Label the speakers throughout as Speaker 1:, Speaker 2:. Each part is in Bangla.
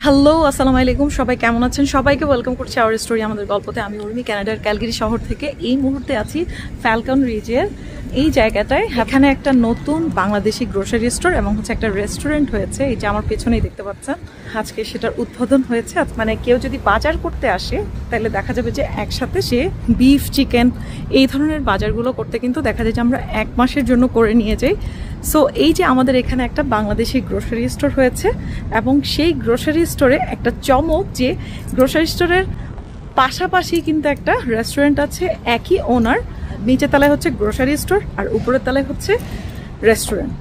Speaker 1: হ্যালো আসসালামু আলাইকুম, সবাই কেমন আছেন? সবাইকে ওয়েলকাম করছি আওয়ার স্টোরি আমাদের গল্পতে। আমি উর্মি, কানাডার ক্যালগারি শহর থেকে এই মুহূর্তে আছি ফ্যালকন রিজের এই জায়গাটায়। এখানে একটা নতুন বাংলাদেশি গ্রোসারি স্টোর এবং একটা রেস্টুরেন্ট হয়েছে, এই যে আমার পেছনেই দেখতে পাচ্ছেন। আজকে সেটার উদ্বোধন হয়েছে। মানে কেউ যদি বাজার করতে আসে তাহলে দেখা যাবে যে একসাথে সে বিফ, চিকেন এই ধরনের বাজারগুলো করতে কিন্তু দেখা যায় যে আমরা 1 মাসের জন্য করে নিয়ে যাই। সো এই যে আমাদের এখানে একটা বাংলাদেশি গ্রোসারি স্টোর হয়েছে এবং সেই গ্রোসারি স্টোরে একটা চমক যে গ্রোসারি স্টোরের পাশাপাশি কিন্তু একটা রেস্টুরেন্ট আছে, একই ওনার। নিচের তলায় হচ্ছে গ্রোসারি স্টোর আর উপরের তলায় হচ্ছে রেস্টুরেন্ট।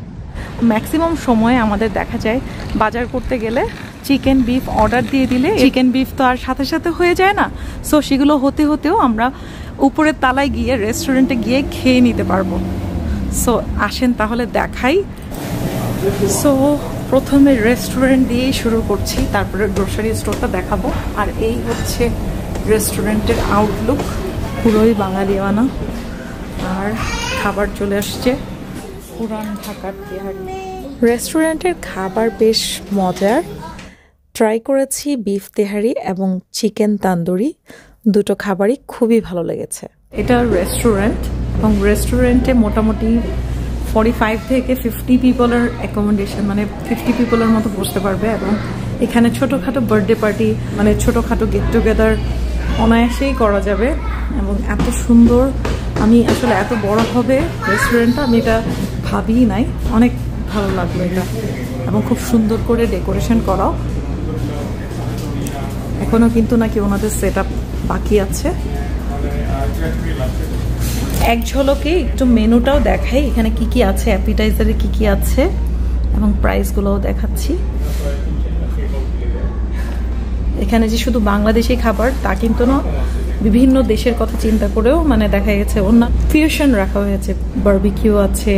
Speaker 1: ম্যাক্সিমাম সময় আমাদের দেখা যায় বাজার করতে গেলে চিকেন, বিফ অর্ডার দিয়ে দিলে চিকেন, বিফ তো আর সাথে সাথে হয়ে যায় না। সো সেগুলো হতে হতেও আমরা উপরের তলায় গিয়ে রেস্টুরেন্টে গিয়ে খেয়ে নিতে পারবো। সো আসেন তাহলে দেখাই। সো প্রথমে রেস্টুরেন্ট দিয়েই শুরু করছি, তারপরে গ্রোসারি স্টোরটা দেখাবো। আর এই হচ্ছে রেস্টুরেন্টের আউটলুক, পুরোই বাঙালিয়ানা। আর খাবার চলে আসছে পুরান ঢাকার তেহারি। রেস্টুরেন্টের খাবার বেশ মজার। ট্রাই করেছি বিফ তেহারি এবং চিকেন তান্দুরি, দুটো খাবারই খুবই ভালো লেগেছে। এটা রেস্টুরেন্ট এবং রেস্টুরেন্টে মোটামুটি 45 থেকে 50 পিপলের অ্যাকোমোডেশন, মানে 50 পিপলের মতো বসতে পারবে। এবং এখানে ছোটোখাটো বার্থডে পার্টি, মানে ছোটোখাটো গেট টুগেদার অনায়াসেই করা যাবে। এবং এত সুন্দর, আমি আসলে এত বড় হবে রেস্টুরেন্টটা আমি এটা ভাবিই নাই। অনেক ভালো লাগলো এটা, এবং খুব সুন্দর করে ডেকোরেশন করাও। এখনও কিন্তু নাকি ওনাদের সেট আপ বাকি আছে। এক ঝলকে একটু মেনুটাও দেখাই, এখানে কি কি আছে, অ্যাপিটাইজারে কি কি আছে এবং প্রাইসগুলোও দেখাচ্ছি। এখানে যে শুধু বাংলাদেশি খাবার তা কিন্তু না, বিভিন্ন দেশের কথা চিন্তা করেও মানে দেখা গেছে অন্য ফিউশন রাখা হয়েছে। বারবিকিউ আছে,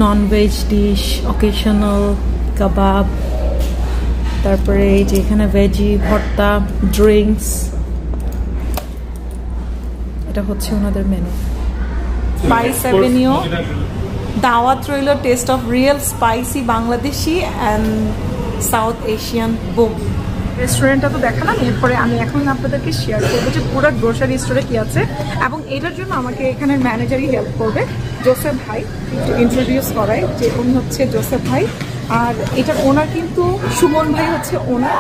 Speaker 1: নন ভেজ ডিশ, অকেশনাল কাবাব, তারপরে এই যে এখানে ভেজি ভর্তা, ড্রিঙ্কস। এটা হচ্ছে ওনাদের মেনু। স্পাইস অ্যাভিনিউ, দাওয়াত রইল, test of real spicy Bangladeshi and south Asian broom. রেস্টুরেন্টটা তো দেখালাম, এরপরে আমি এখন আপনাদেরকে শেয়ার করবো যে পুরো গ্রোসারি স্টোরে কি আছে। এবং এটার জন্য আমাকে এখানের ম্যানেজারই হেল্প করবে, জোসেফ ভাই। একটু ইন্ট্রোডিউস করাই যে উনি হচ্ছে জোসেফ ভাই। আর এটার ওনার কিন্তু সুমন ভাই হচ্ছে ওনার।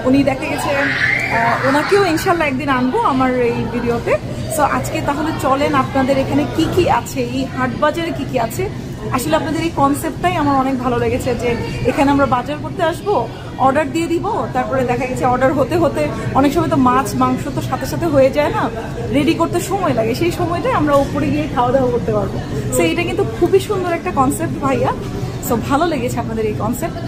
Speaker 1: উনি দেখা গেছে ওনাকেও ইনশাল্লাহ একদিন আনবো আমার এই ভিডিওতে। সো আজকে তাহলে চলেন আপনাদের এখানে কি কি আছে, এই হাট বাজারে কি কি আছে। আসলে আপনাদের এই কনসেপ্টটাই আমার অনেক ভালো লেগেছে, যে এখানে আমরা বাজার করতে আসবো, অর্ডার দিয়ে দিব, তারপরে দেখা গেছে অর্ডার হতে হতে অনেক সময় তো মাছ মাংস তো সাথে সাথে হয়ে যায় না, রেডি করতে সময় লাগে, সেই সময়টাই আমরা উপরে গিয়ে খাওয়া দাওয়া করতে পারবো। সো এটা কিন্তু খুবই সুন্দর একটা কনসেপ্ট ভাইয়া। সো ভালো লেগেছে আপনাদের এই কনসেপ্ট।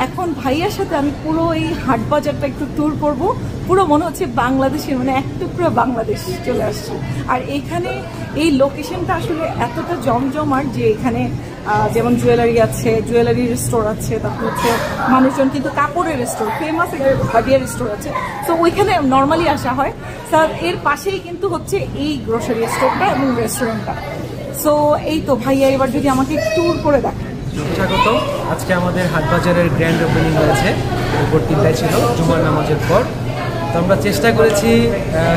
Speaker 1: এখন ভাইয়ার সাথে আমি পুরো এই হাট বাজারটা একটু ট্যুর করব। পুরো মনে হচ্ছে বাংলাদেশের, মানে এক টুকরো বাংলাদেশ চলে আসছে। আর এখানে এই লোকেশনটা আসলে এতটা জমজমাট যে এখানে যেমন জুয়েলারি আছে, জুয়েলারির স্টোর আছে, তারপর হচ্ছে মানুষজন কিন্তু কাপড়ের স্টোর, ফেমাস হার্ডিয়ার স্টোর আছে। তো ওইখানে নর্মালি আসা হয়। স্যার এর পাশেই কিন্তু হচ্ছে এই গ্রোসারি স্টোরটা এবং রেস্টুরেন্টটা। সো এই তো ভাইয়া, এবার যদি আমাকে ট্যুর করে দেখেন।
Speaker 2: স্বাগত। আজকে আমাদের হাটবাজারের গ্র্যান্ড ওপেনিং হয়েছে, উপর 3টায় ছিল জুমার নামাজের পর। তো আমরা চেষ্টা করেছি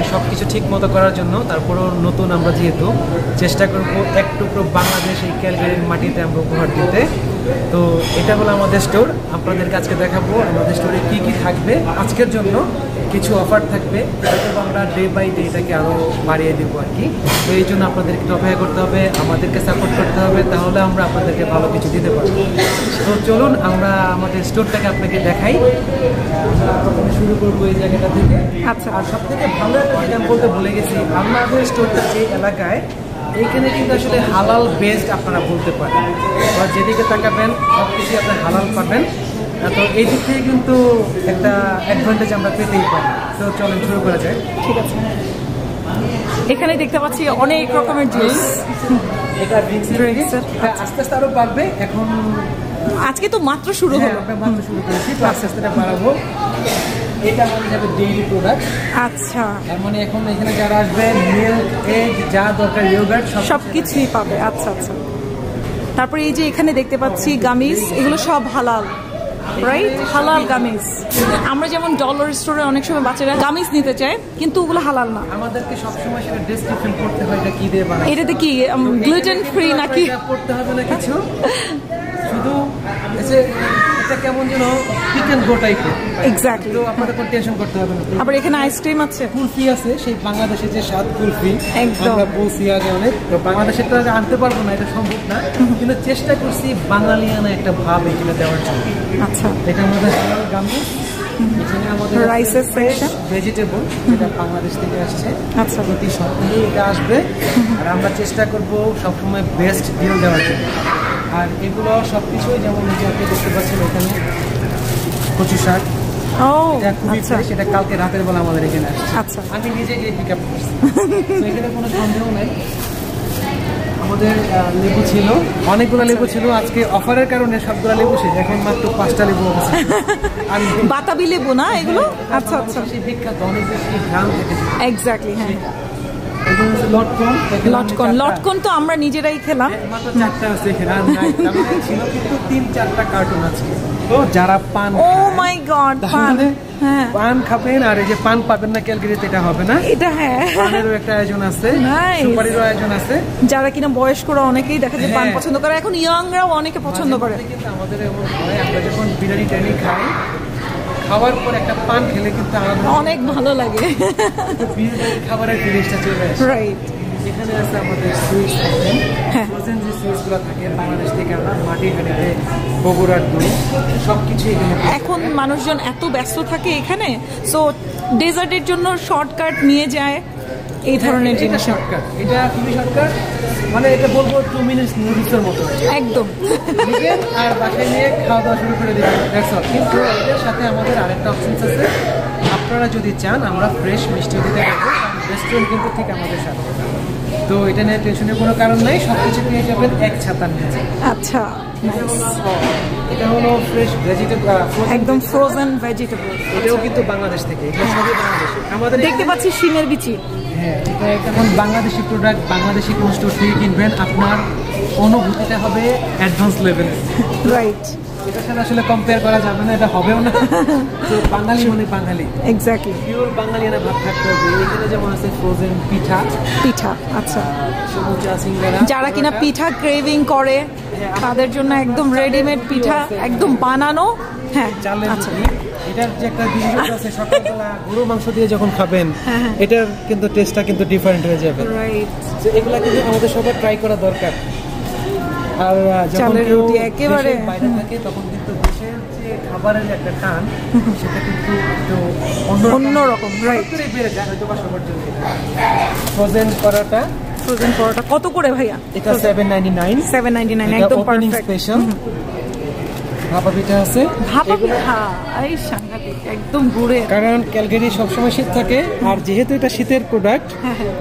Speaker 2: সব কিছু ঠিক মতো করার জন্য। তারপরও নতুন আমরা যেহেতু চেষ্টা করবো এক টুকরো বাংলাদেশ এই ক্যালগারির মাটিতে আমরা উপহার দিতে। তো এটা হলো আমাদের স্টোর। আপনাদেরকে আজকে দেখাবো আমাদের স্টোরে কি কি থাকবে। আজকের জন্য কিছু অফার থাকবে, হয়তো আমরা ডে বাই ডে এটাকে আরও বাড়িয়ে দেবো আর কি। তো এই জন্য আপনাদেরকে অপেক্ষা করতে হবে, আমাদেরকে সাপোর্ট করতে হবে, তাহলে আমরা আপনাদেরকে ভালো কিছু দিতে পারবো। তো চলুন আমরা আমাদের স্টোরটাকে আপনাকে দেখাই। প্রথমে শুরু করবো এই জায়গাটা থেকে।
Speaker 1: আচ্ছা,
Speaker 2: আর সব থেকে ভালো একটা যেটা আমি বলতে ভুলে গেছি, আমাদের স্টোরটা যে এলাকায়, এইখানে কিন্তু আসলে হালাল বেস্ট আপনারা বলতে পারেন। বা যেদিকে তাকাবেন সব কিছু আপনার হালাল পাবেন। তো এই দিক থেকে কিন্তু একটা অ্যাডভান্টেজ আমরা পেতেই পারি। তো চলেন শুরু করা যায়।
Speaker 1: ঠিক আছে। এখানে দেখতে পাচ্ছি অনেক রকমের জুস।
Speaker 2: এটা ড্রিঙ্কস আস্তে আস্তে আরও বাড়বে। এখন
Speaker 1: আজকে তো মাত্র শুরু হলো,
Speaker 2: মাত্র শুরু করেছি, আস্তে আস্তে বাড়াবো। এটা মানে যাবে ডেইলি প্রোডাক্ট।
Speaker 1: আচ্ছা,
Speaker 2: তার মানে এখন এখানে যারা আসবে মিল্ক, এগ যা দরকার, ইয়োগার্ট
Speaker 1: সব কিছুই পাবে। আচ্ছা আচ্ছা। তারপরে এই যে এখানে দেখতে পাচ্ছি গামিজ, এগুলো সব হালাল। রাইট? হালাল গামিজ। আমরা যেমন ডলার স্টোরে অনেক সময় বাচ্চারা গামিজ নিতে চায়, কিন্তু ওগুলো হালাল না।
Speaker 2: আমাদেরকে সবসময় সেটা ডেসক্রিপশন করতে হয় এটা কি দিয়ে বানায়,
Speaker 1: এটাতে কি গ্লুটেন ফ্রি নাকি?
Speaker 2: পড়তে হবে না কিছু, শুধু এটা কেমন যেন পিক এন্ড গো টাইপের।
Speaker 1: এক্স্যাক্টলি।
Speaker 2: তো আপনাদের কোনো টেনশন করতে হবে না।
Speaker 1: আবার এখানে আইসক্রিম আছে,
Speaker 2: কুলফি আছে, সেই বাংলাদেশের যে স্বাদ কুলফি
Speaker 1: একদম।
Speaker 2: আমরা বলছি আগে অনেক, তো বাংলাদেশের তো আনতে পারবো না, এটা সম্ভব না, কিন্তু চেষ্টা করছি বাঙালিয়ানা একটা ভাব এখানে দেওয়ার জন্য।
Speaker 1: আচ্ছা,
Speaker 2: এটা আমাদের হালাল গামিজ, এখানে আমাদের
Speaker 1: রাইসের সেকশন,
Speaker 2: ভেজিটেবল, যেটা বাংলাদেশ থেকে আসছে।
Speaker 1: আচ্ছা,
Speaker 2: প্রতি সপ্তাহে এটা আসবে, আর আমরা চেষ্টা করব সবসময় বেস্ট ডিল দেওয়ার জন্য। আর এগুলো সবকিছুই যেমন যে আপনি দেখতে পাচ্ছেন এখানে কচু শাক,
Speaker 1: ও
Speaker 2: এটা খুবই
Speaker 1: আচ্ছা
Speaker 2: ফ্রেশ, এটা কালকে রাতের বেলা আমাদের এখানে আসছে।
Speaker 1: আচ্ছা,
Speaker 2: আমি নিজে গিয়ে পিক আপ করছি, তো এখানে কোনো সন্দেহ নাই। আমাদের লেবু ছিল, অনেকগুলো লেবু ছিল, আজকে অফারের কারণে সবগুলো লেবু শেষ, এখন মাত্র 5টা লেবু আছে। আর
Speaker 1: বাতাবি লেবু না এগুলো? আচ্ছা আচ্ছা,
Speaker 2: সেই বিখ্যাত অনেক বেশি গ্রাম থেকে।
Speaker 1: এক্স্যাক্টলি, হ্যাঁ।
Speaker 2: এগুলো হচ্ছে লটকন।
Speaker 1: লটকন, লটকন তো আমরা নিজেরাই খেলাম।
Speaker 2: মাত্র 4টা আছে এখানে, আর নাই ছিল কিন্তু 3-4টা কার্টুন আছে। তো যারা পান,
Speaker 1: ও মাই গড, পান, হ্যাঁ
Speaker 2: পান খাবেন, আর এই যে পান পাবেন না ক্যালকাটাতে, এটা হবে না।
Speaker 1: এটা হ্যাঁ,
Speaker 2: পানেরও একটা আয়োজন আছে, সুপারিরও আয়োজন আছে।
Speaker 1: যারা কিনা বয়স্করা অনেকেই দেখা যায় পান পছন্দ করে, এখন ইয়াংরাও অনেকে পছন্দ করে।
Speaker 2: কিন্তু আমাদের এমন হয়, আমরা যখন বিরিয়ানি টানি খাই, খাওয়ার পর একটা পান খেলে কিন্তু
Speaker 1: অনেক ভালো লাগে,
Speaker 2: বিরিয়ানি খাবারের জিনিসটা চলে আসে।
Speaker 1: রাইট।
Speaker 2: এখানে আছে আমাদের সুইটস, ফ্রোজেন যে সুইটসগুলো থাকে বাংলাদেশ থেকে আমরা মাটির হাঁড়িতে, বগুড়ার দই, সবকিছু এখানে।
Speaker 1: এখন মানুষজন এত ব্যস্ত থাকে এখানে, সো ডেজার্টের জন্য শর্টকাট নিয়ে যায় এই ধরনের জিনিস।
Speaker 2: শর্টকাট, এটা খুবই শর্টকাট, মানে এটা বলবো 2 মিনিটস নুডলসের মতো
Speaker 1: একদম।
Speaker 2: আর বাসায় নিয়ে খাওয়া দাওয়া শুরু করে দিবেন, দ্যাটস অল। কিন্তু এটার সাথে আমাদের আরেকটা অপশনস আছে, আপনারা যদি চান আমরা ফ্রেশ মিষ্টি দিতে পারবো, রেস্টুরেন্ট কিন্তু ঠিক আমাদের সাথে। তো এটা নিয়ে টেনশনের কোনো কারণ নাই, সব কিছু পেয়ে যাবেন এক ছাতার নিচে।
Speaker 1: আচ্ছা,
Speaker 2: এটা হলো ফ্রেশ ভেজিটেবল,
Speaker 1: একদম ফ্রোজেন ভেজিটেবল।
Speaker 2: এটাও কিন্তু বাংলাদেশ থেকে, এটা সবই বাংলাদেশে। আমাদের
Speaker 1: দেখতে পাচ্ছি শিমের বিচি।
Speaker 2: হ্যাঁ, এটা এখন বাংলাদেশি প্রোডাক্ট, বাংলাদেশি কোন স্টোর থেকে কিনবেন, আপনার অনুভূতিটা হবে অ্যাডভান্স লেভেল,
Speaker 1: রাইট।
Speaker 2: এটার সাথে আসলে কম্পেয়ার করা যাবে না, এটা হবেও না। তো বাঙালি মানে বাঙালি,
Speaker 1: এক্স্যাক্টলি,
Speaker 2: পিওর বাঙালিয়ানা ভাব থাকতে হবে। এখানে যেমন আছে ফ্রোজেন পিঠা,
Speaker 1: আচ্ছা,
Speaker 2: সমুচা, সিঙ্গারা।
Speaker 1: যারা কিনা পিঠা ক্রেভিং করে তাদের জন্য একদম রেডিমেড পিঠা, একদম বানানো। হ্যাঁ, আচ্ছা।
Speaker 2: এটার যে একটা বিশেষত্ব আছে, সকালবেলা গরু মাংস দিয়ে যখন খাবেন, এটার কিন্তু টেস্টটা কিন্তু ডিফারেন্ট হয়ে যাবে,
Speaker 1: রাইট।
Speaker 2: এগুলা কিন্তু আমাদের সবার ট্রাই করা দরকার। আর যখন
Speaker 1: একেবারে
Speaker 2: বাইরে থাকে তখন কিন্তু দেশের যে খাবারের একটা টান, সেটা কিন্তু একটু
Speaker 1: অন্যরকম, রাইট।
Speaker 2: বেড়ে যায় হয়তো বা সবার জন্য। ফ্রোজেন পরোটা,
Speaker 1: ফ্রোজেন পরোটা কত করে ভাইয়া?
Speaker 2: এটা 799,
Speaker 1: 799, একদম পারফেক্ট।
Speaker 2: স্পেশাল ভাপা পিঠা আছে,
Speaker 1: ভাপা পিঠা, এই সাংঘাতিক, একদম গুড়ে।
Speaker 2: কারণ ক্যালকাটা সবসময় শীত থাকে, আর যেহেতু এটা শীতের প্রোডাক্ট,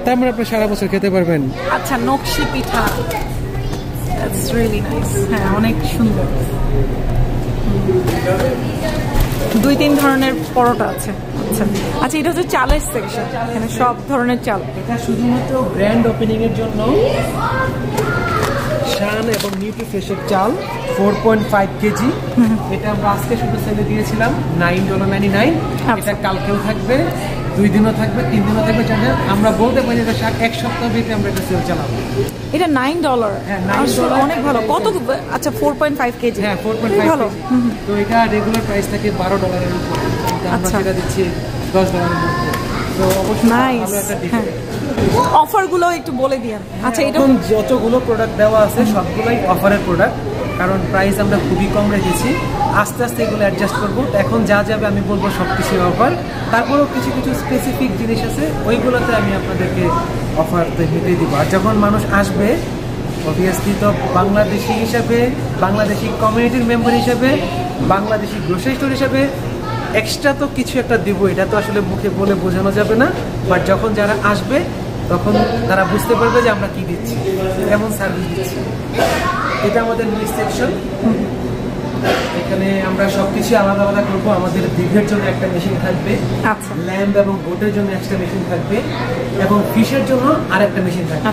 Speaker 2: তাই আমরা আপনি সারা বছর খেতে পারবেন।
Speaker 1: আচ্ছা, নকশি পিঠা, দ্যাটস রিয়েলি নাইস। হ্যাঁ, অনেক সুন্দর। 2-3 ধরনের পরোটা আছে। আচ্ছা, এটা হচ্ছে চালের সেকশন, এখানে সব ধরনের চাল।
Speaker 2: এটা শুধুমাত্র গ্র্যান্ড ওপেনিং এর জন্য শান এবং নিউট্রিফ্রেশের চাল 4.5 কেজি। এটা আমরা আজকে শুধু সেলে দিয়েছিলাম $9.99। এটা কালকেও থাকবে, 2 দিনও থাকবে, 3 দিনও থাকবে। আমরা বলতে পারি এটা 1 সপ্তাহ ভিতরে আমরা এটা সেল চালাবো।
Speaker 1: এটা $9,
Speaker 2: হ্যাঁ, $9
Speaker 1: অনেক ভালো। কত? আচ্ছা, 4.5 কেজি।
Speaker 2: হ্যাঁ, 4.5
Speaker 1: ভালো।
Speaker 2: তো এটা রেগুলার প্রাইস থাকে $12 এর উপর, আমরা সেটা দিচ্ছি $10 এর মধ্যে। তো অবশ্যই ভালো একটা ডিফারেন্স।
Speaker 1: অফারগুলো একটু বলে দিন। আচ্ছা, এটা
Speaker 2: যতগুলো প্রোডাক্ট দেওয়া আছে সবগুলোই অফারের প্রোডাক্ট, কারণ প্রাইস আমরা খুবই কম রেখেছি। আস্তে আস্তে এগুলো অ্যাডজাস্ট করবো। এখন যা যাবে আমি বলবো সব কিছুই অফার, তারপরেও কিছু কিছু স্পেসিফিক জিনিস আছে, ওইগুলোতে আমি আপনাদেরকে অফার দিতে দিব। আর যখন মানুষ আসবে, অবভিয়াসলি তো বাংলাদেশি হিসাবে, বাংলাদেশি কমিউনিটির মেম্বার হিসাবে, বাংলাদেশি গ্রোসারি স্টোর হিসাবে এক্সট্রা তো কিছু একটা দিব, এটা তো আসলে মুখে বলে বোঝানো যাবে না। বাট যখন যারা আসবে তখন তারা বুঝতে পারবে যে আমরা কি দিচ্ছি, কেমন সার্ভিস দিচ্ছি। এটা আমাদের নিউজ সেকশন, এখানে আমরা সবকিছু আলাদা আলাদা করবো। আমাদের দিঘের জন্য একটা মেশিন থাকবে, ল্যাম্ব এবং বোটের জন্য একটা মেশিন থাকবে, এবং ফিশের জন্য আরেকটা মেশিন থাকবে।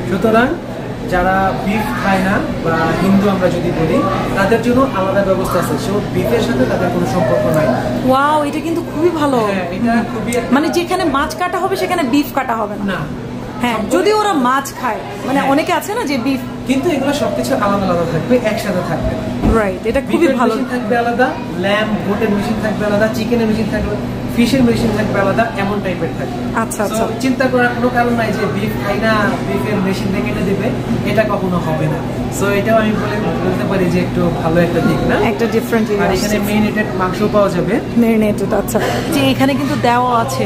Speaker 2: সুতরাং যারা বিফ খায় না বা হিন্দু আমরা যদি বলি তাদের জন্য আলাদা ব্যবস্থা আছে, সো বিফের সাথে তাদের কোনো সম্পর্ক নাই।
Speaker 1: ওয়াও, এটা কিন্তু খুবই ভালো।
Speaker 2: হ্যাঁ, এটা খুবই
Speaker 1: মানে যেখানে মাছ কাটা হবে সেখানে বিফ কাটা হবে না। হ্যাঁ, যদি ওরা মাছ খায়, মানে অনেকে আছে না যে বিফ,
Speaker 2: কিন্তু এগুলো সবকিছু আলাদা আলাদা থাকবে, একসাথে থাকবে।
Speaker 1: রাইট, এটা খুবই ভালো।
Speaker 2: মেশিন থাকবে আলাদা, ল্যাম্ব গোটের মেশিন থাকবে আলাদা, চিকেনের মেশিন থাকবে, ফিশের মেশিন থাকবে আলাদা, এমন টাইপের থাকবে।
Speaker 1: আচ্ছা আচ্ছা,
Speaker 2: চিন্তা করার কোনো কারণ নাই যে বিফ খাই না, বিফের মেশিন দিয়ে কেটে দেবে, এটা কখনো হবে না। সো এটাও আমি বলতে পারি যে একটু ভালো একটা দিক না,
Speaker 1: একটা ডিফারেন্ট।
Speaker 2: আর এখানে মেরিনেটেড মাংস পাওয়া যাবে,
Speaker 1: মেরিনেটেড। আচ্ছা, যে এখানে কিন্তু দেওয়া আছে,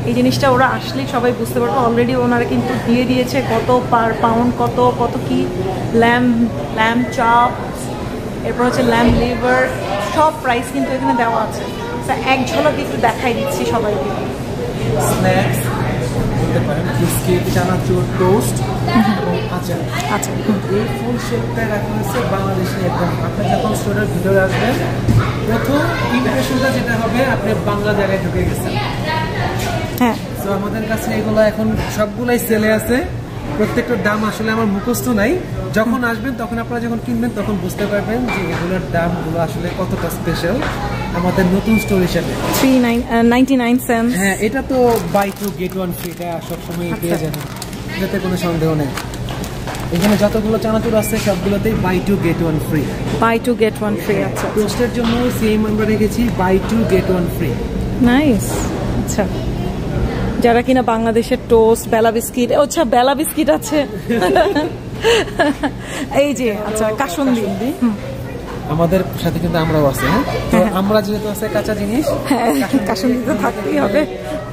Speaker 1: এই জিনিসটা ওরা আসলেই সবাই বুঝতে পারবে। অলরেডি ওনারা কিন্তু দিয়ে দিয়েছে কত পার পাউন্ড, কত কত কি, ল্যাম্ব চাপ, এরপর হচ্ছে ল্যাম্ব লিভার, সব প্রাইস কিন্তু এখানে দেওয়া আছে। এক ঝলক একটু দেখাই দিচ্ছি সবাইকে।
Speaker 2: স্ন্যাক্স বলতে পারেন, বিস্কিট, চানাচুর, টোস্ট এবং আচার।
Speaker 1: আচ্ছা,
Speaker 2: এই ফুল শেপটা রাখা হয়েছে বাংলাদেশে একদম। আপনি যখন স্টোরের ভিতরে আসবেন, প্রথম ইমপ্রেশনটা যেটা হবে আপনি বাংলা জায়গায় ঢুকে গেছেন।
Speaker 1: হ্যাঁ,
Speaker 2: তো আমাদের কাছে এগুলো এখন সবগুলাই সেলে আছে, প্রত্যেকটার দাম আসলে আমার মুখস্থ নাই। যখন আসবেন তখন আপনারা যখন কিনবেন তখন বুঝতে পারবেন যে এগুলোর দামগুলো আসলে কতটা স্পেশাল আমাদের নতুন স্টোর হিসাবে।
Speaker 1: 3.99 সেন্টস।
Speaker 2: হ্যাঁ, এটা তো buy two get one free, এটা সবসময় পেয়ে যাবেন, এটাতে কোনো সন্দেহ নেই। এখানে যতগুলো চানাচুর আছে সবগুলোতেই buy two get one free.
Speaker 1: Buy two get one free. আচ্ছা,
Speaker 2: টোস্টের জন্য সেম আমরা রেখেছি buy two get one free.
Speaker 1: Nice. আচ্ছা, যারা কিনা বাংলাদেশের টোস্ট, বেলা বিস্কিট, আচ্ছা বেলা বিস্কিট আছে এই যে, আচ্ছা কাসুন্দি
Speaker 2: আমাদের সাথে কিন্তু আমরাও আছে। হ্যাঁ, তো আমরা যেহেতু আছে কাঁচা জিনিস,
Speaker 1: কাসুন্দি তো থাকতেই হবে।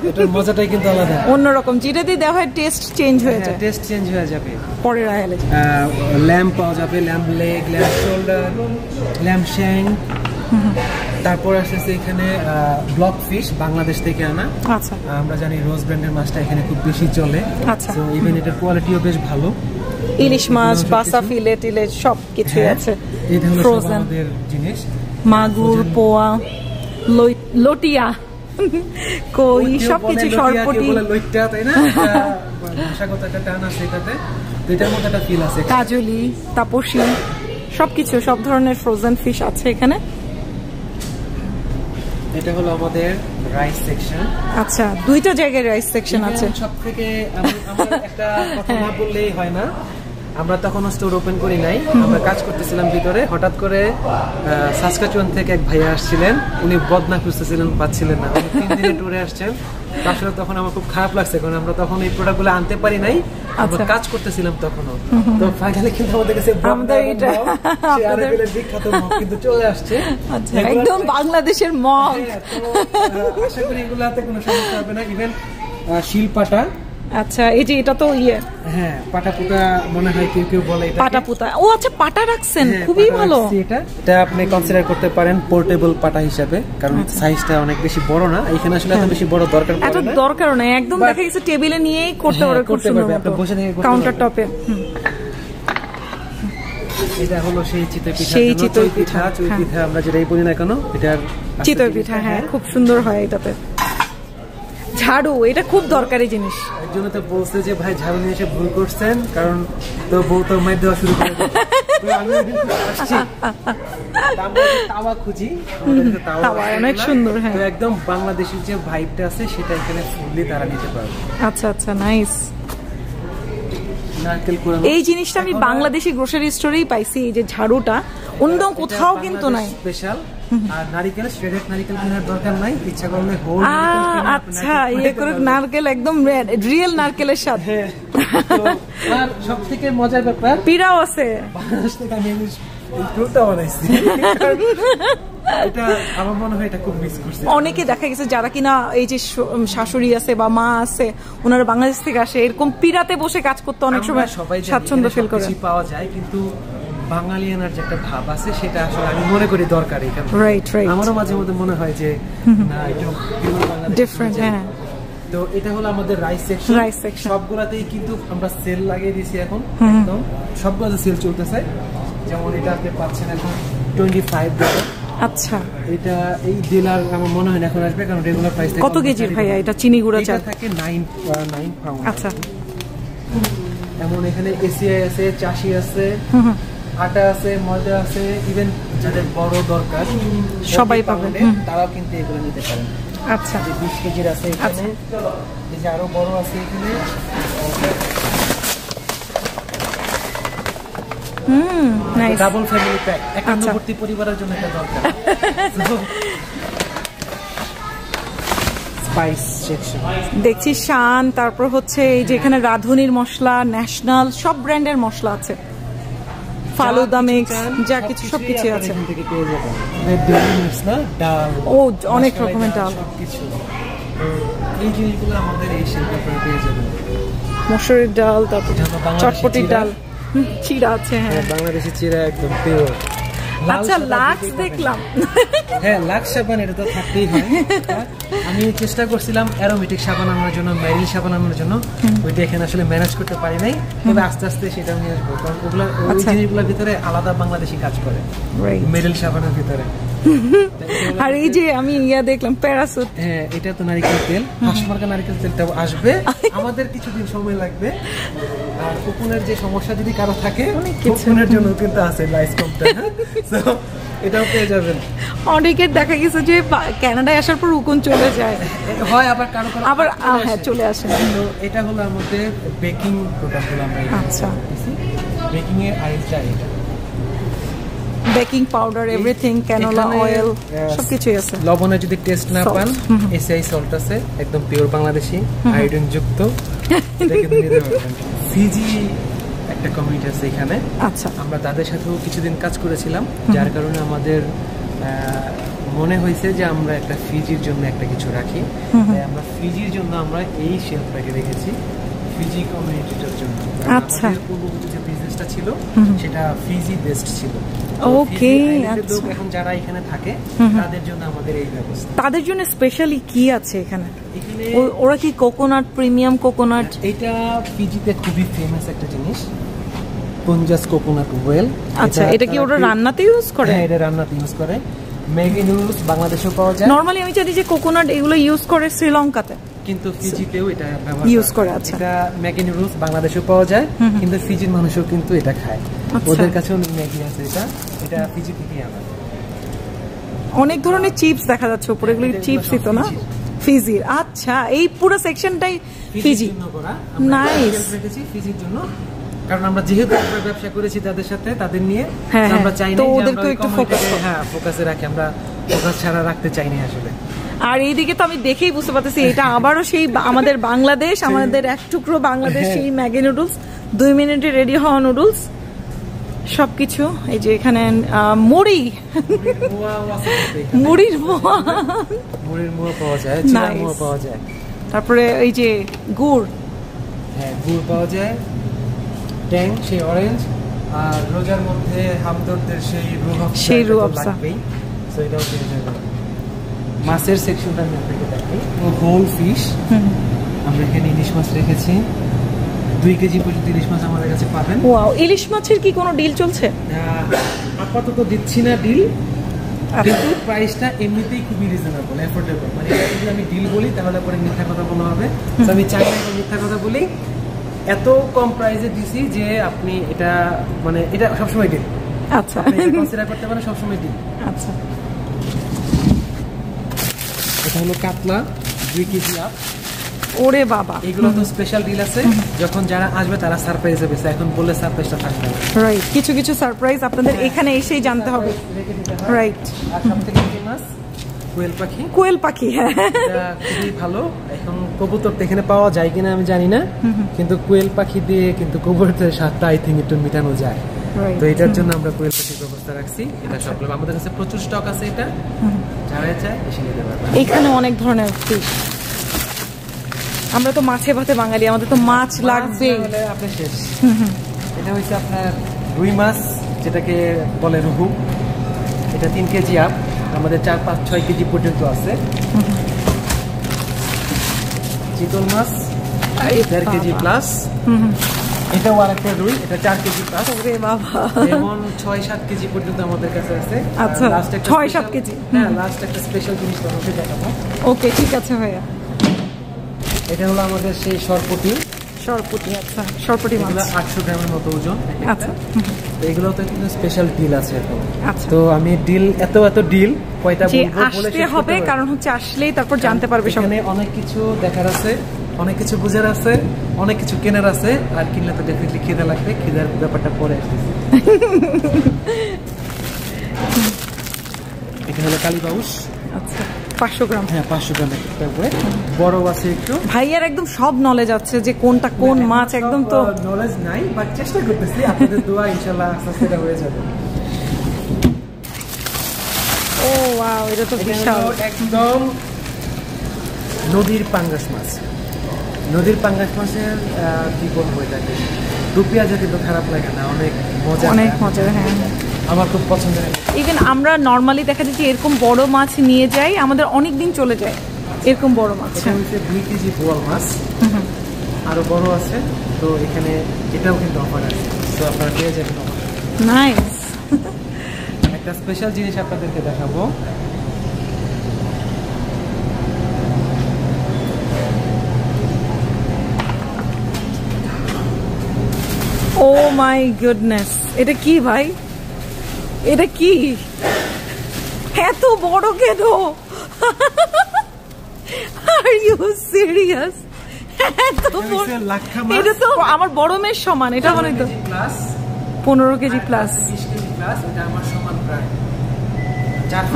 Speaker 2: এটার মজাটাই কিন্তু আলাদা,
Speaker 1: অন্যরকম। যেটা দিয়ে দেওয়া হয় টেস্ট চেঞ্জ হয়ে যায়,
Speaker 2: টেস্ট চেঞ্জ হয়ে যাবে।
Speaker 1: পরের আয়ালে
Speaker 2: ল্যাম্ব পাওয়া যাবে, lamb leg, lamb shoulder, lamb shank. তারপর আসছে এখানে ব্লক ফিশ, বাংলাদেশ থেকে আনা।
Speaker 1: আচ্ছা,
Speaker 2: আমরা জানি রোজ ব্র্যান্ডের মাছটা এখানে খুব বেশি চলে।
Speaker 1: আচ্ছা,
Speaker 2: তো ইভেন এটার কোয়ালিটিও বেশ ভালো।
Speaker 1: ইলিশ মাছ, বাসা, ফিলে টিলে সব কিছুই আছে।
Speaker 2: এটা হলো
Speaker 1: ফ্রোজেন
Speaker 2: আমাদের জিনিস,
Speaker 1: মাগুর, পোয়া, লটিয়া, কই, সবকিছু, সরপটি,
Speaker 2: লইট্টা, তাই না? ভাষাগত একটা টান আছে এটাতে, তো এটার মধ্যে একটা ফিল আছে।
Speaker 1: কাজলি, তাপসী, সবকিছু, সব ধরনের ফ্রোজেন ফিশ আছে এখানে।
Speaker 2: এটা হলো আমাদের রাইস সেকশন।
Speaker 1: আচ্ছা, দুইটা জায়গায় রাইস সেকশন আছে।
Speaker 2: সবথেকে আমার একটা কথা না বললেই হয় না, আমরা তখনও স্টোর ওপেন করি নাই, আমরা কাজ করতেছিলাম ভিতরে। হঠাৎ করে সাসকাচুয়ান থেকে এক ভাইয়া আসছিলেন, উনি বদনা খুঁজতেছিলেন, পাচ্ছিলেন না, 3 দিনের ট্যুরে আসছেন। আসলে তখন আমার খুব খারাপ লাগছে, কারণ আমরা তখন এই প্রোডাক্টগুলো আনতে পারি নাই, আমরা কাজ করতেছিলাম তখনও। তো ফাইনালি কিন্তু আমাদের কাছে বিখ্যাত মগ কিন্তু চলে আসছে,
Speaker 1: একদম বাংলাদেশের মগ।
Speaker 2: আশা করি এগুলাতে কোনো সমস্যা হবে না। ইভেন শিলপাটা,
Speaker 1: আচ্ছা, এই যে এটা তো ইয়ে,
Speaker 2: হ্যাঁ পাটাপুতা মনে হয় কেউ বলে, এটা
Speaker 1: পাটাপুতা। ও আচ্ছা, পাটা রাখছেন, খুবই ভালো।
Speaker 2: এটা আপনি কনসিডার করতে পারেন পোর্টেবল পাটা হিসাবে, কারণ সাইজটা অনেক বেশি বড় না, এখানে আসলে এত বেশি বড় দরকার পড়ে না।
Speaker 1: এত দরকার নাই, একদম দেখা গেছে টেবিলে নিয়েই করতে পারবে, খুব সুন্দর
Speaker 2: আপনি বসে থেকে
Speaker 1: কাউন্টার টপে।
Speaker 2: এটা হলো সেই চিতই পিঠা, চুই পিঠা আমরা যেটাই বলি না কেন, এটার
Speaker 1: চিতই পিঠা। হ্যাঁ, খুব সুন্দর হয় এটাতে। ঝাড়ু, এটা খুব দরকারি জিনিস।
Speaker 2: এর জন্য তো বলছে যে ভাই ঝাড়ু নিয়ে এসে ভুল করছেন, কারণ তো বউ তো মাইর দেওয়া শুরু করে দিয়েছে। তো আমি আসছি, আমরা তাওয়া খুঁজি,
Speaker 1: তাওয়া অনেক সুন্দর। হ্যাঁ,
Speaker 2: তো একদম বাংলাদেশের যে ভাইবটা আছে সেটা এখানে ফুললি তারা নিতে পারবে।
Speaker 1: আচ্ছা আচ্ছা, নাইস।
Speaker 2: নারকেল কুড়ানো,
Speaker 1: এই জিনিসটা আমি বাংলাদেশি গ্রোসারি স্টোরেই পাইছি, এই যে ঝাড়ুটা, অন্য কোথাও কিন্তু নাই।
Speaker 2: স্পেশাল। আর নারকেল, শ্রেডেড নারকেল কেনার দরকার নাই, ইচ্ছা করলে হোল
Speaker 1: আচ্ছা, ইয়ে করে নারকেল, একদম রিয়েল নারকেলের সাথে।
Speaker 2: আর সবথেকে মজার ব্যাপার,
Speaker 1: পিড়াও আছে।
Speaker 2: বাংলাদেশ থেকে আমি টুলটা বানাইছি, এটা আমার মনে হয় এটা খুব মিস করছে।
Speaker 1: অনেকে দেখা গেছে যারা কিনা এই যে শাশুড়ি আছে বা মা আছে, ওনারা বাংলাদেশ থেকে আসে, এরকম পিড়াতে বসে কাজ করতে অনেক সময় স্বাচ্ছন্দ্য ফিল করে।
Speaker 2: পাওয়া যায়, কিন্তু বাঙালিয়ানার যে একটা ভাব আছে সেটা আসলে আমি মনে করি দরকার এখানে।
Speaker 1: রাইট রাইট,
Speaker 2: আমারও মাঝে মধ্যে মনে হয় যে না, এটা
Speaker 1: ডিফারেন্ট। হ্যাঁ,
Speaker 2: তো এটা হলো আমাদের রাইস সেকশন। সবগুলাতেই কিন্তু আমরা সেল লাগিয়ে দিয়েছি এখন, একদম সবগুলোতে সেল চলতেছে। যেমন এটা আপনি পাচ্ছেন এখন $25।
Speaker 1: আচ্ছা,
Speaker 2: এটা এই ডিলার আমার মনে হয় এখন আসবে, কারণ রেগুলার প্রাইস
Speaker 1: কত কেজি ভাইয়া এটা? চিনি গুঁড়া চাল
Speaker 2: থাকে 9 পাউন্ড।
Speaker 1: আচ্ছা,
Speaker 2: এমন এখানে এসিআই আছে, চাষি আছে, আটা আছে, ময়দা আছে, ইভেন যাদের বড় দরকার
Speaker 1: সবাই পাবেন,
Speaker 2: তারাও কিন্তু এগুলো নিতে পারেন।
Speaker 1: আচ্ছা
Speaker 2: 20 কেজির আছে এখানে, এই যে আরো বড় আছে এখানে।
Speaker 1: নাইস।
Speaker 2: ডাবল ফ্যামিলি প্যাক, একান্নবর্তী পরিবারের জন্য এটা দরকার। স্পাইস সেকশন
Speaker 1: দেখছি শান, তারপর হচ্ছে এই যে এখানে রাঁধুনির মশলা, ন্যাশনাল সব ব্র্যান্ডের মশলা আছে, ফালুদা মিক্স, যা কিছু সবকিছু আছে।
Speaker 2: এখান থেকে পেয়ে যাবেন না, ডাল,
Speaker 1: ও অনেক রকমের ডাল,
Speaker 2: সবকিছু। এই জিনিসগুলো আমাদের এই শিল্পে পেয়ে যাবেন।
Speaker 1: মসুরের ডাল, তারপর চটপটির ডাল, চিড়া আছে। হ্যাঁ,
Speaker 2: বাংলাদেশি চিড়া একদম পিওর।
Speaker 1: আচ্ছা, লাক্স দেখলাম।
Speaker 2: হ্যাঁ, লাক্স সাবান এটা তো থাকতেই হয়। আমি চেষ্টা করছিলাম অ্যারোমেটিক সাবান আনার জন্য, মেরিল সাবান আনার জন্য, ওইটা এখানে আসলে ম্যানেজ করতে পারি নাই। তবে আস্তে আস্তে সেটাও নিয়ে আসবো, কারণ ওগুলো ওই জিনিসগুলোর ভিতরে আলাদা বাংলাদেশি কাজ করে মেরিল সাবানের ভিতরে।
Speaker 1: আর এই যে আমি দেখলাম প্যারাসুট,
Speaker 2: হ্যাঁ এটা তো নারকেল তেল, হাঁসমার্কা নারকেল তেলটা আসবে, আমাদের কিছুদিন সময় লাগবে। আর কোকুনের যে সমস্যা যদি কারো থাকে, কোকুনের জন্য কিন্তু আছে লাইস কমটা, এটাও পেয়ে যাবেন।
Speaker 1: অনেকের দেখা গেছে যে কানাডায় আসার পর উকুন চলে যায়,
Speaker 2: হয় আবার কারো
Speaker 1: আবার হ্যাঁ চলে আসে।
Speaker 2: তো এটা হলো আমাদের বেকিং প্রোডাক্টগুলো আমরা।
Speaker 1: আচ্ছা,
Speaker 2: বেকিং এর আইসটা, এটা
Speaker 1: baking powder, everything, canola oil, সবকিছুই আছে।
Speaker 2: লবণে যদি টেস্ট না পান, এসআই সল্ট আছে, একদম পিওর বাংলাদেশি, আয়োডিন যুক্ত। ফিজি একটা কমিউনিটি আছে এখানে।
Speaker 1: আচ্ছা,
Speaker 2: আমরা তাদের সাথেও কিছুদিন কাজ করেছিলাম, যার কারণে আমাদের মনে হয়েছে যে আমরা একটা ফিজির জন্য একটা কিছু রাখি। আমরা ফিজির জন্য আমরা এই শেলফটাকে রেখেছি, ফিজি কমিউনিটিটার জন্য।
Speaker 1: আচ্ছা,
Speaker 2: পূর্ববর্তী যে বিজনেসটা ছিল সেটা ফিজি বেসড ছিল।
Speaker 1: ওকে, আচ্ছা।
Speaker 2: এখন যারা এখানে থাকে তাদের জন্য আমাদের এই ব্যবস্থা।
Speaker 1: তাদের জন্য স্পেশালি কি আছে এখানে? ওরা কি কোকোনাট, প্রিমিয়াম কোকোনাট?
Speaker 2: এটা ফিজিতে খুবই ফেমাস একটা জিনিস, পঞ্জাস কোকোনাট ওয়েল।
Speaker 1: আচ্ছা, এটা কি ওরা রান্নাতে ইউজ করে?
Speaker 2: হ্যাঁ, এটা রান্নাতে ইউজ করে। ম্যাগি নুডলস বাংলাদেশেও পাওয়া যায়।
Speaker 1: নরমালি আমি জানি যে কোকোনাট এগুলো ইউজ করে শ্রীলঙ্কাতে,
Speaker 2: কিন্তু ফিজিতেও এটা ব্যবহার
Speaker 1: ইউজ করে। আচ্ছা,
Speaker 2: এটা ম্যাগি নুডলস বাংলাদেশেও পাওয়া যায়, কিন্তু ফিজির মানুষও কিন্তু এটা খায়। ওদের কাছেও ম্যাগি আছে, এটা ফিজি থেকেই আনা।
Speaker 1: অনেক ধরনের চিপস দেখা যাচ্ছে উপরে, এগুলো চিপসই তো না? ফিজির। আচ্ছা, এই পুরো সেকশনটাই ফিজি। নাইস।
Speaker 2: ফিজির জন্য, কারণ আমরা যেহেতু ব্যবসা করেছি তাদের সাথে, তাদের নিয়ে আমরা চাই না
Speaker 1: ওদেরকে একটু
Speaker 2: ফোকাসে রাখি, আমরা ফোকাস ছাড়া রাখতে চাই না আসলে।
Speaker 1: আর এইদিকে তো আমি দেখেই বুঝতে পারতেছি এটা আবারও সেই আমাদের বাংলাদেশ, আমাদের এক টুকরো বাংলাদেশ, সেই ম্যাগি নুডলস, 2 মিনিটে রেডি হওয়া নুডলস সবকিছু। এই যে এখানে মুড়ি, মুড়ির মোয়া
Speaker 2: পাওয়া যায়, চিড়ার মোয়া পাওয়া যায়,
Speaker 1: তারপরে এই যে গুড়,
Speaker 2: হ্যাঁ গুড় পাওয়া যায়, ট্যাং সেই অরেঞ্জ, আর রোজার মধ্যে হামদর্দের সেই রুহাফজা লাগবেই, সো এটাও পেয়ে যাবেন। মাছের সেকশনটা আমি আপনাকে দেখাই, হোল ফিশ। আমরা এখানে ইলিশ মাছ রেখেছি, 2 কেজি পর্যন্ত ইলিশ মাছ আমাদের কাছে পাবেন।
Speaker 1: ওয়াও, ইলিশ মাছের কি কোনো ডিল চলছে?
Speaker 2: আপাতত দিচ্ছি না ডিল, কিন্তু প্রাইসটা এমনিতেই খুবই রিজনেবল, অ্যাফোর্ডেবল। মানে যদি আমি ডিল বলি তাহলে পরে মিথ্যা কথা বলা হবে, তো আমি চাই না মিথ্যা কথা বলি। এত কম প্রাইসে দিছি যে আপনি এটা মানে এটা সবসময় ডিল।
Speaker 1: আচ্ছা,
Speaker 2: কনসিডার করতে পারেন সবসময় ডিল।
Speaker 1: আচ্ছা,
Speaker 2: এটা হলো কাতলা, 2 কেজি আপ।
Speaker 1: ওরে বাবা,
Speaker 2: এগুলো তো স্পেশাল ডিল আছে, যখন যারা আসবে তারা সারপ্রাইজ হবে, এখন বললে সারপ্রাইজটা থাকবে না।
Speaker 1: রাইট, কিছু কিছু সারপ্রাইজ আপনাদের এখানে এসেই জানতে হবে। রাইট।
Speaker 2: আর সবথেকে ফেমাস কোয়েল পাখি।
Speaker 1: কোয়েল পাখি, হ্যাঁ,
Speaker 2: এটা খুবই ভালো। এখন কবুতর তো এখানে পাওয়া যায় কিনা আমি জানি না, কিন্তু কোয়েল পাখি দিয়ে কিন্তু কবুতরের স্বাদটা আই থিঙ্ক একটু মেটানো যায়। তো এটার জন্য আমরা কোয়েল পাখির ব্যবস্থা রাখছি। এটা সব আমাদের কাছে প্রচুর স্টক আছে, এটা যারা চায় এসে নিতে পারবে।
Speaker 1: এখানে অনেক ধরনের ফিশ। আমরা তো মাছে ভাতে বাঙালি, আমাদের তো মাছ লাগবে।
Speaker 2: আপনি শেষ। এটা হচ্ছে আপনার রুই মাছ, যেটাকে বলে রুহু। এটা 3 কেজি আপ, আমাদের 4, 5, 6 কেজি পর্যন্ত আছে। চিতল মাছ 1.5 কেজি প্লাস। এটাও আরেকটা রুই, এটা 4 কেজি প্লাস।
Speaker 1: ওরে বাবা,
Speaker 2: যেমন 6-7 কেজি পর্যন্ত আমাদের কাছে আছে।
Speaker 1: আচ্ছা, 6-7 কেজি।
Speaker 2: হ্যাঁ, লাস্ট একটা স্পেশাল জিনিস তোমাকে দেখাবো।
Speaker 1: ওকে, ঠিক আছে ভাইয়া।
Speaker 2: এটা হলো আমাদের সেই সরপুটি।
Speaker 1: সরপুঁটি, আচ্ছা সরপুঁটি মাছ।
Speaker 2: এগুলো 800 গ্রামের মতো ওজন।
Speaker 1: আচ্ছা,
Speaker 2: তো এগুলো তো কিন্তু স্পেশাল ডিল আছে এখন।
Speaker 1: আচ্ছা,
Speaker 2: তো আমি ডিল এত ডিল কয়টা বলবো বলে
Speaker 1: আসতে হবে, কারণ হচ্ছে আসলেই তারপর জানতে পারবে সব।
Speaker 2: এখানে অনেক কিছু দেখার আছে, অনেক কিছু বোঝার আছে, অনেক কিছু কেনার আছে, আর কিনলে তো ডেফিনেটলি খিদে লাগবে। খিদার ব্যাপারটা পরে আসতেছে। এখানে হলো কালীবাউস।
Speaker 1: আচ্ছা, 500 গ্রাম।
Speaker 2: হ্যাঁ, 500 গ্রাম একটা করে। বড় আছে একটু।
Speaker 1: ভাইয়ার একদম সব নলেজ আছে যে কোনটা কোন মাছ, একদম তো
Speaker 2: নলেজ নাই, বাট চেষ্টা করতেছি। আপনাদের দোয়া ইনশাআল্লাহ আস্তে আস্তে এটা হয়ে যাবে।
Speaker 1: ও ওয়াও, এটা তো বিশাল।
Speaker 2: একদম নদীর পাঙ্গাস মাছ। নদীর পাঙ্গাস মাছের কি বলবো এটাকে, রুপিয়া যদি তো খারাপ লাগে না, অনেক মজা,
Speaker 1: অনেক মজা। হ্যাঁ,
Speaker 2: আমার খুব পছন্দের।
Speaker 1: ইভেন আমরা নর্মালি দেখা যায় যে এরকম বড় মাছ নিয়ে যাই, আমাদের অনেক দিন চলে যায় এরকম বড় মাছ।
Speaker 2: এটা হচ্ছে 2 কেজি বোয়াল মাছ, আরো বড় আছে। তো এখানে এটাও কিন্তু অফার আছে, তো আপনারা পেয়ে যাবেন অফার।
Speaker 1: নাইস।
Speaker 2: একটা স্পেশাল জিনিস আপনাদেরকে দেখাবো।
Speaker 1: ও মাই গুডনেস, এটা কি ভাই? এটা কি এত বড় কেন? Are you serious? এটা তো আমার বড় মেয়ের সমান। এটা মানে তো 15 কেজি প্লাস।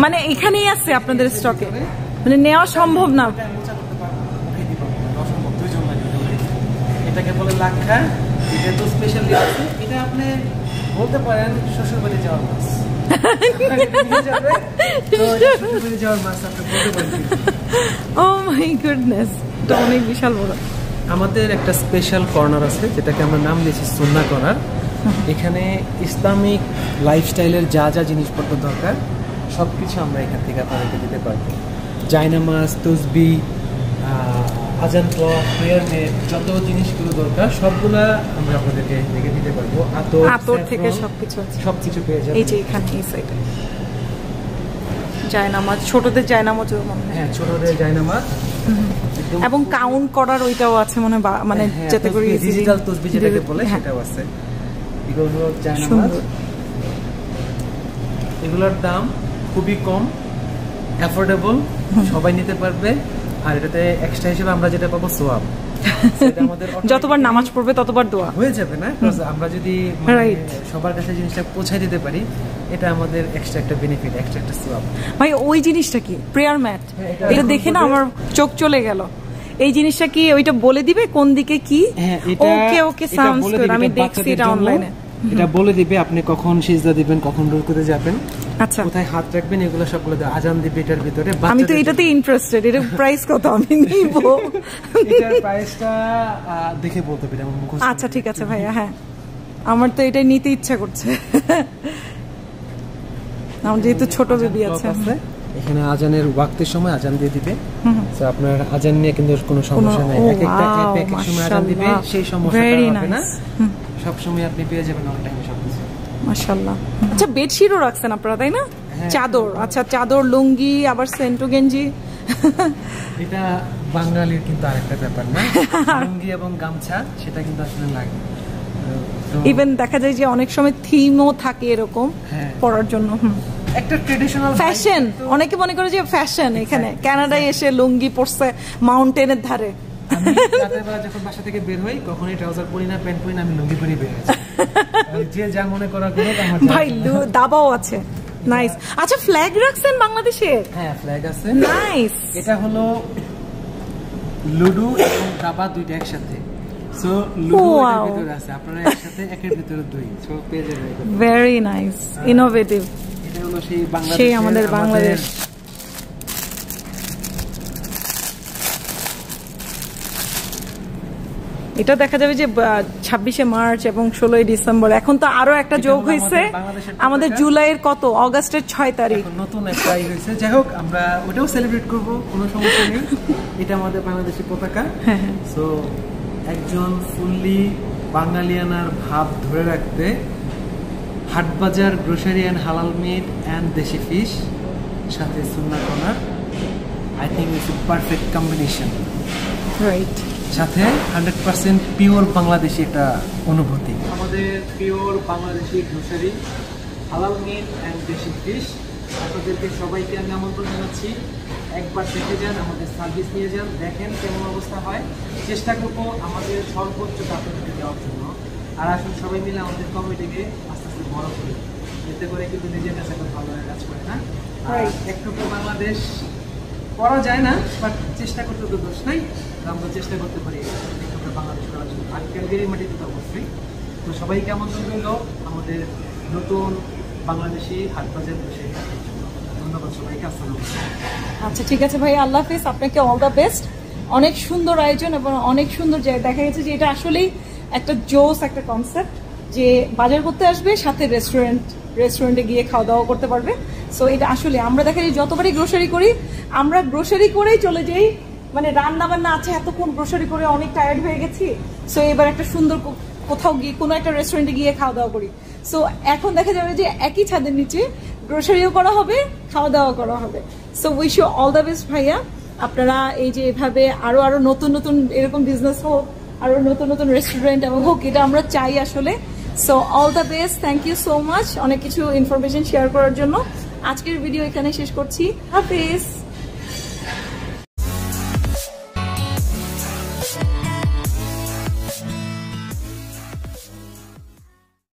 Speaker 1: মানে এখানেই আছে আপনাদের স্টকে, মানে নেওয়া সম্ভব না।
Speaker 2: এটাকে বলে লাক্ষা। এটা তো স্পেশালি আছে, এটা আপনি বলতে পারেন শ্বশুরবাড়ি যাওয়ার মাছ।
Speaker 1: ও মাই গুডনেস, এটা অনেক বিশাল বড়।
Speaker 2: আমাদের একটা স্পেশাল কর্নার আছে, যেটাকে আমরা নাম দিয়েছি সুন্নাহ কর্নার। এখানে ইসলামিক লাইফস্টাইলের যা যা জিনিসপত্র দরকার সবকিছু আমরা এখান থেকে আপনাদেরকে দিতে পারবো। জায়নামাজ, তসবিহ, আজান দোয়া, প্রেয়ার মেট, যত জিনিসগুলো দরকার সবগুলা আমরা আপনাদেরকে দেখে দিতে পারবো।
Speaker 1: আতর থেকে সবকিছু
Speaker 2: পেয়ে যাবেন।
Speaker 1: এই যে এখানে এই সাইডে জায়নামাজ, ছোটদের জায়নামাজও মনে হয়।
Speaker 2: হ্যাঁ, ছোটদের জায়নামাজ
Speaker 1: এবং কাউন্ট করার ওইটাও আছে মনে হয়, মানে যাতে করে
Speaker 2: ডিজিটাল তসবিহ যেটাকে বলে সেটাও আছে। এগুলো জায়নামাজ, এগুলোর দাম খুবই কম, অ্যাফোর্ডেবল, সবাই নিতে পারবে। আর এটাতে এক্সট্রা হিসেবে আমরা যেটা পাবো সোয়াব।
Speaker 1: যতবার নামাজ পড়বে ততবার দোয়া
Speaker 2: হয়ে যাবে না? আমরা যদি সবার কাছে জিনিসটা পৌঁছায় দিতে পারি, এটা আমাদের এক্সট্রা একটা বেনিফিট, এক্সট্রা একটা সোয়াব।
Speaker 1: ভাই ওই জিনিসটা কি প্রেয়ার ম্যাট? এটা দেখে না আমার চোখ চলে গেল। এই জিনিসটা কি ওইটা বলে দিবে কোন দিকে কি? ওকে ওকে, সাউন্ডস গুড। আমি দেখছি এটা অনলাইনে।
Speaker 2: এটা বলে দিবে আপনি কখন সিজদা দিবেন, কখন রুকুতে যাবেন,
Speaker 1: আচ্ছা
Speaker 2: কোথায় হাত রাখবেন, এগুলো সবগুলো আজান দিবে এটার ভিতরে।
Speaker 1: আমি তো এটাতে ইন্টারেস্টেড। এর প্রাইস কত আমি নিব?
Speaker 2: এটার প্রাইসটা দেখে বলতে পারি আমার মুখস্থ।
Speaker 1: আচ্ছা ঠিক আছে ভাইয়া, হ্যাঁ আমার তো এটা নিতে ইচ্ছা করছে। আমার যেহেতু ছোট বেবি আছে।
Speaker 2: এখানে আজানের ওয়াক্তের সময় আজান দিয়ে দিবে। তো আপনার আজান নিয়ে কিন্তু কোনো সমস্যা নাই। এক এক সময় আজান দিবে, সেই সমস্যাটা হবে না। সব সময় আপনি পেয়ে যাবেন অন টাইমে সবকিছু।
Speaker 1: মাশাআল্লাহ। আচ্ছা বেডশিটও রাখছেন আপনারা, তাই না? চাদর, আচ্ছা চাদর, লুঙ্গি, আবার সেন্টো গেঞ্জি।
Speaker 2: এটা বাঙালির কিন্তু আরেকটা ব্যাপার না, লুঙ্গি এবং গামছা, সেটা কিন্তু আসলে লাগে।
Speaker 1: ইভেন দেখা যায় যে অনেক সময় থিমও থাকে এরকম পরার জন্য।
Speaker 2: একটা ট্রেডিশনাল
Speaker 1: ফ্যাশন, অনেকে মনে করে যে ফ্যাশন। এখানে কানাডায় এসে লুঙ্গি পরছে মাউন্টেনের ধারে।
Speaker 2: আমি রাতের বেলা যখন বাসা থেকে বের হই, কখনোই ট্রাউজার পরি না, প্যান্ট পরি না, আমি লুঙ্গি পরে বের হই। যে যা মনে করা করুক, আমার
Speaker 1: ভাই দাবাও আছে। নাইস। আচ্ছা ফ্ল্যাগ রাখছেন বাংলাদেশের?
Speaker 2: হ্যাঁ ফ্ল্যাগ আছে।
Speaker 1: নাইস।
Speaker 2: এটা হলো লুডু এবং দাবা দুইটা একসাথে। সো লুডু এর ভিতরে আছে, আপনারা একসাথে একের ভিতরে দুই, সো পেয়ে যাবেন।
Speaker 1: Very nice, innovative.
Speaker 2: এটা হলো সেই বাংলাদেশ,
Speaker 1: সেই আমাদের বাংলাদেশ। এটা দেখা যাবে যে 26শে মার্চ এবং 16ই ডিসেম্বর। এখন তো আরো একটা যোগ হয়েছে আমাদের জুলাইয়ের কত, অগাস্টের 6 তারিখ
Speaker 2: নতুন একটা হয়েছে। যাই হোক, আমরা ওটাও সেলিব্রেট করব, কোনো সমস্যা নেই। এটা আমাদের বাংলাদেশের পতাকা। সো একজন ফুললি বাঙালিয়ানার ভাব ধরে রাখতে হাটবাজার গ্রোসারি অ্যান্ড হালাল মিট অ্যান্ড দেশি ফিশ সাথে সুন্নাহ corner, I think it's a perfect combination.
Speaker 1: Right.
Speaker 2: সাথে 100% পিওর বাংলাদেশি একটা অনুভূতি। আমাদের পিওর বাংলাদেশি গ্রোসারি, হালাল মিট অ্যান্ড দেশি ফিশ। আপনাদেরকে সবাইকে আমি আমন্ত্রণ জানাচ্ছি, একবার দেখে যান, আমাদের সার্ভিস নিয়ে যান, দেখেন কেমন অবস্থা হয়। চেষ্টা করবো আমাদের সর্বোচ্চটা আপনাদেরকে দেওয়ার জন্য। আর আসুন সবাই মিলে আমাদের কমিটিকে আস্তে আস্তে বড় করি, এতে করে কিন্তু নিজের কাছে একটা ভালো কাজ করে না। আর একটুকু বাংলাদেশ করা যায় না, বাট চেষ্টা করতে তো দোষ নাই, আমরা চেষ্টা করতে পারি একটুকু বাংলাদেশ করার জন্য। আর ক্যালগেরি মাটিতে তো অবশ্যই। তো সবাইকে আমন্ত্রণ রইল আমাদের নতুন বাংলাদেশি হাটবাজার বসে। ধন্যবাদ সবাইকে, আসসালামু আলাইকুম।
Speaker 1: আচ্ছা ঠিক আছে ভাই, আল্লাহ হাফেজ, আপনাকে অল দ্য বেস্ট। অনেক সুন্দর আয়োজন এবং অনেক সুন্দর জায়গা। দেখা গেছে যে এটা আসলেই একটা জোস একটা কনসেপ্ট, যে বাজার করতে আসবে সাথে রেস্টুরেন্টে গিয়ে খাওয়া দাওয়া করতে পারবে। সো এটা আসলে আমরা দেখা যায় যতবারই গ্রোসারি করি, আমরা গ্রোসারি করেই চলে যাই, মানে রান্না বান্না আছে এতক্ষণ গ্রোসারি করে অনেক টায়ার্ড হয়ে গেছি। সো এবার একটা সুন্দর কোথাও গিয়ে কোনো একটা রেস্টুরেন্টে গিয়ে খাওয়া দাওয়া করি। সো এখন দেখা যাবে যে একই ছাদের নিচে গ্রোসারিও করা হবে, খাওয়া দাওয়া করা হবে। So wish you all the best ভাইয়া। আপনারা এই যে এভাবে আরো নতুন নতুন এরকম বিজনেস হোক, আরো নতুন নতুন রেস্টুরেন্ট এবং হোক, এটা আমরা চাই আসলে। So all the best, thank you so much অনেক কিছু ইনফরমেশন শেয়ার করার জন্য। আজকের ভিডিও এখানে শেষ করছি, হাফেজ।